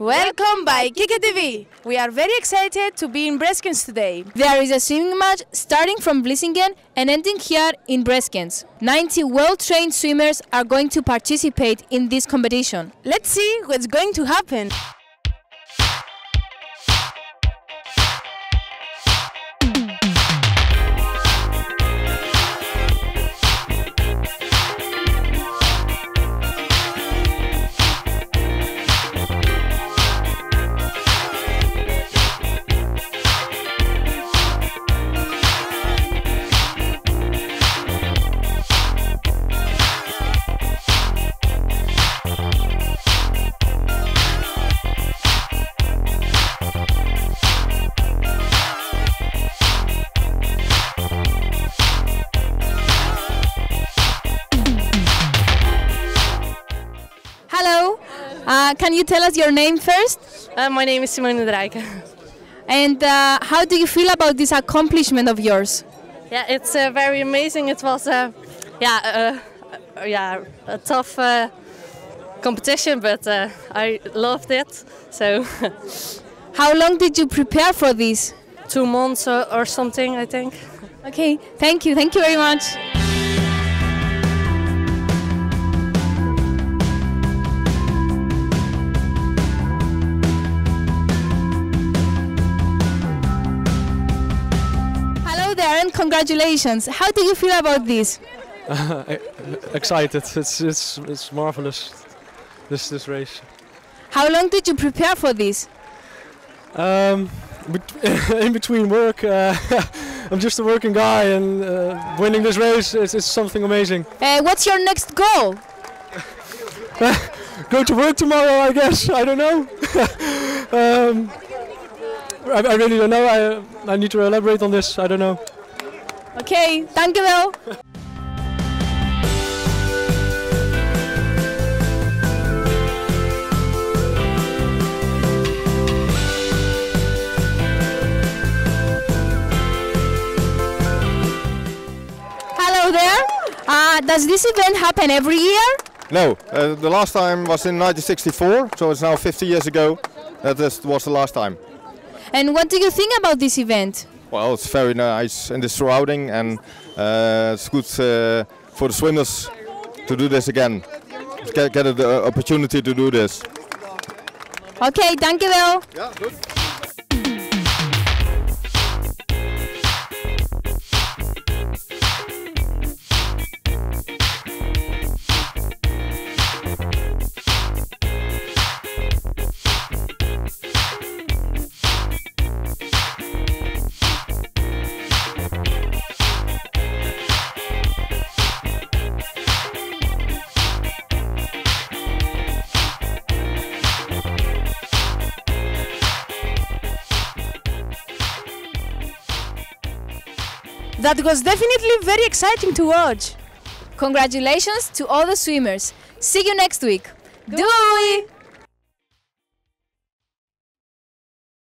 Welcome by KikkeTV. We are very excited to be in Breskens today. There is a swimming match starting from Vlissingen and ending here in Breskens. 90 well-trained swimmers are going to participate in this competition. Let's see what's going to happen. Hello, can you tell us your name first? My name is Simone Drijke. And how do you feel about this accomplishment of yours? Yeah, it's very amazing. It was a tough competition, but I loved it. So, How long did you prepare for this? 2 months or something, I think. Okay, thank you very much. Hello there and congratulations. How do you feel about this? Excited. It's marvelous. This race. How long did you prepare for this? In between work, I'm just a working guy, and winning this race is something amazing. What's your next goal? Go to work tomorrow, I guess. I don't know. I really don't know. I need to elaborate on this. I don't know. Okay, dankjewel. Hello there. Does this event happen every year? No, the last time was in 1964, so it's now 50 years ago. That was the last time. And what do you think about this event? Well, it's very nice in the surrounding, and it's good for the swimmers to do this again. Get the opportunity to do this. Okay, dankjewel. Yeah, good. That was definitely very exciting to watch. Congratulations to all the swimmers. See you next week. Doei!